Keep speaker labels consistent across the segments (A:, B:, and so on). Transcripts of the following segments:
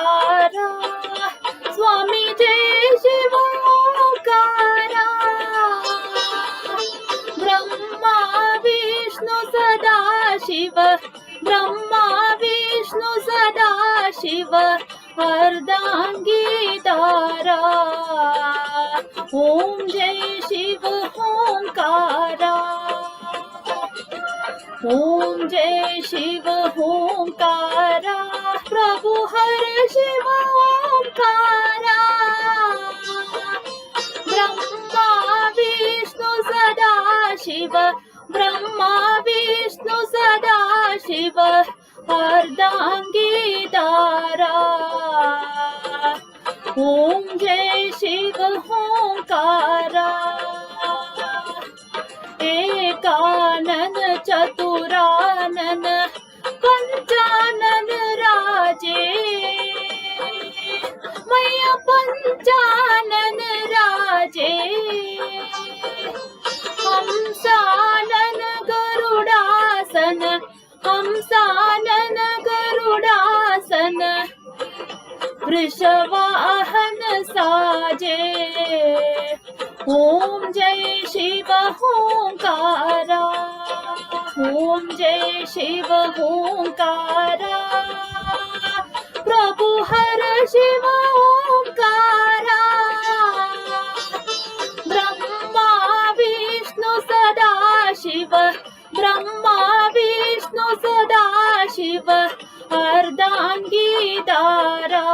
A: ओंकारा स्वामी जय शिव ओंकारा ब्रह्मा विष्णु सदा शिव ब्रह्मा विष्णु सदा शिव अर्धांगी तारा ओम जय शिव ओंकारा ओम जय शिव ओंकारा प्रभु हर शिव ओंकारा ब्रह्मा विष्णु सदा शिव ब्रह्मा विष्णु सदा शिव अर्धांगी तारा ओम जय शिव ओंकारा एकानन चतुरानन पंचानन राजे मैया पंचानन राजे हंसानन गरुडासन हंसानन गरुडासन वृषवाहन साजे ओम जय शिव ओंकारा ओम जय शिव ओंकारा प्रभु हर शिव ओंकारा ब्रह्मा विष्णु सदा शिव ब्रह्मा विष्णु सदा शिव अर्धांगी तारा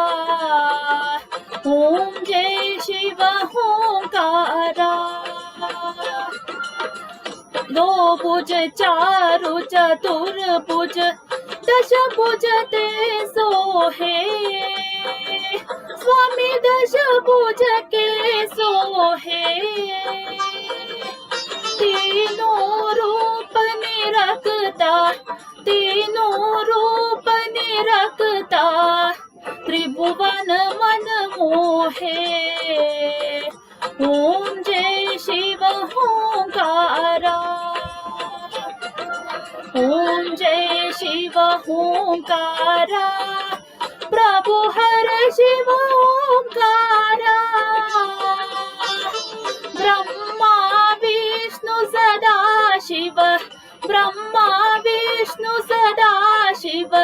A: ओम जय शिव ओंकारा दो भुज चारु चतुर्भुज दश भुज ते सोहे स्वामी दश भुज के सोहे तीनों रूप निरखता तीनों रूप निरखता त्रिभुवन मन मोहे ओम जय शिव ओंकारा ओम जय शिव ओंकारा प्रभु हर शिव ओंकारा ब्रह्मा विष्णु सदा शिव ब्रह्मा विष्णु सदा शिव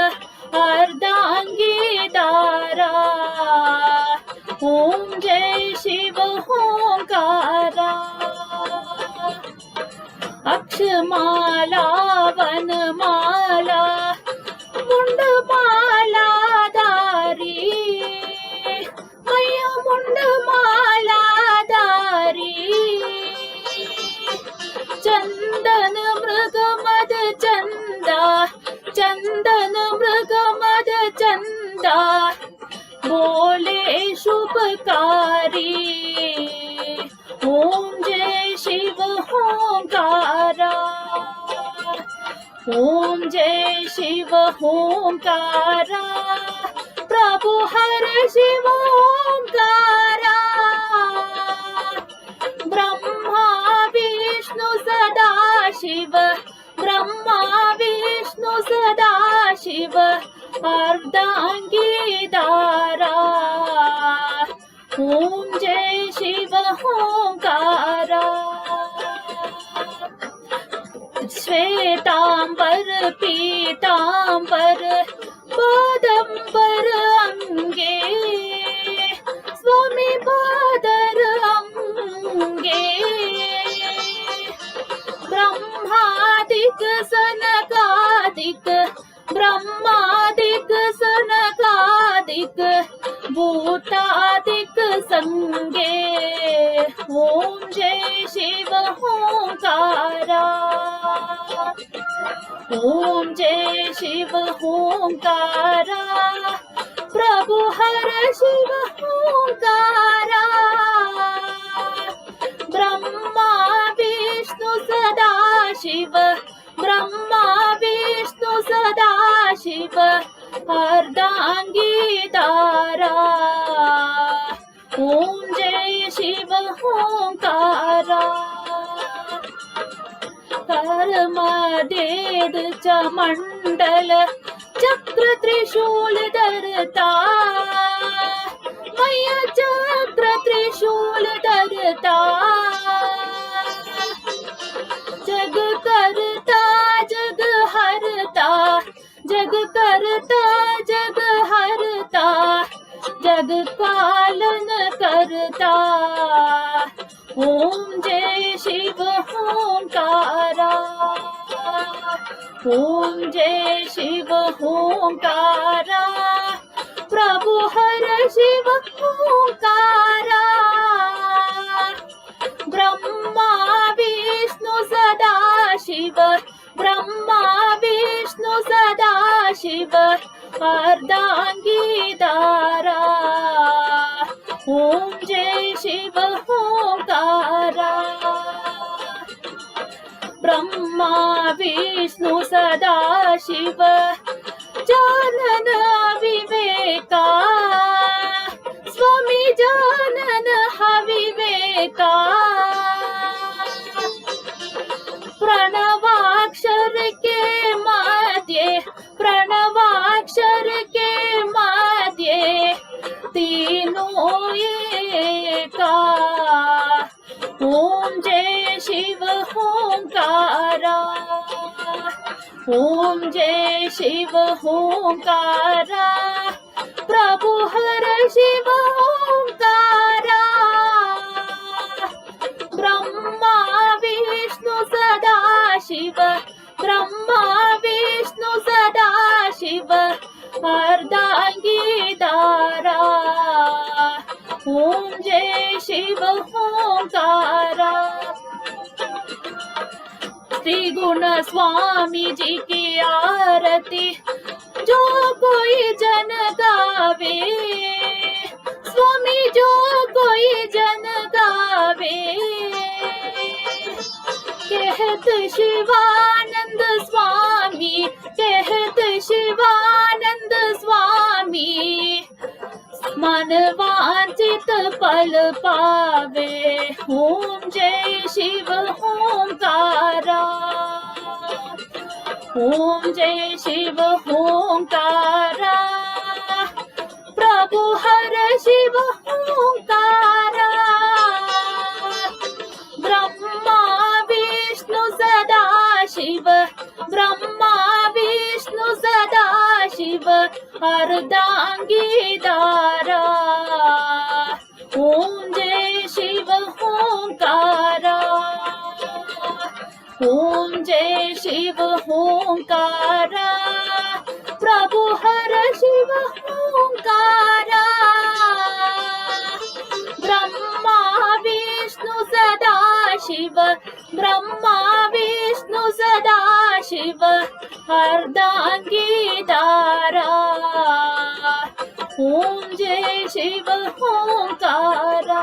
A: अर्धांगी तारा ओम जय शिव ओंकारा अक्षमाला वनमाला मुंडमाला धारी मैया मुंडमाला धारी चंदन मृग मद चंदा चंदन मृग मद चंदा बोले शुभकारी ओम जय शिव ओंकारा ओम जय शिव ओंकारा प्रभु हर शिव ओंकारा ब्रह्मा विष्णु सदा शिव ब्रह्मा विष्णु सदा शिव अर्धांगी तारा ओम जय शिव ओंकारा श्वेतांबर पीतांबर बादंबर अंगे स्वामी बादर अंगे ब्रह्मादिक सनकादिक ब्रह्मादिक सनकादिक भूतादिक संगे ओम जय शिव ओंकारा ओम जय शिव ओंकारा प्रभु हर शिव ओंकारा ब्रह्मा विष्णु सदा शिव ब्रह्मा विष्णु सदा शिव अर्धांगी तारा ओम जय शिव ओंकारा कर्मदेद च मंडल च चक्र त्रिशूल धरता, मैया चक्र त्रिशूल धरता, जग करता जग हरता, जग करता जग हरता, जग पालन करता। ओम जय शिव ओंकारा, ओम जय शिव ओंकारा, प्रभु हर शिव ओंकारा, ब्रह्मा विष्णु सदा शिव, ब्रह्मा विष्णु सदा शिव, अर्धांगीदारा। ओम जय शिव ओंकारा, ब्रह्मा विष्णु सदा शिव, जानन विवेका, स्वामी जानन विवेका, प्रणवाक्षर के मध्य, प्रणवाक्षर के मध्य तीनों एका। ओम जय शिव ओंकारा, ओम जय शिव ओंकारा, प्रभु हर शिव ओंकारा, ब्रह्मा विष्णु सदा शिव, ब्रह्मा विष्णु सदा शिव, अर्धांगीदारा। ओम जय शिव ओंकारा। त्रिगुण स्वामी जी की आरती जो कोई जन गावे, स्वामी जो कोई जन गावे, कहत शिवानंद स्वामी, कहत शिवानंद स्वामी, मन वांछित फल पावे। ओम जय शिव ओंकारा, ओम जय शिव ओंकारा, प्रभु हर शिव ओंकारा, ब्रह्मा विष्णु सदा शिव, ब्रह्मा विष्णु सदा शिव, अर्धांगीदारा। ओम जय शिव ओंकारा, ओम जय शिव ओंकारा, प्रभु हर शिव ओंकारा, ब्रह्मा विष्णु सदा शिव, ब्रह्मा विष्णु सदा शिव, अर्धांगीदारा। ओम जय शिव ओंकारा।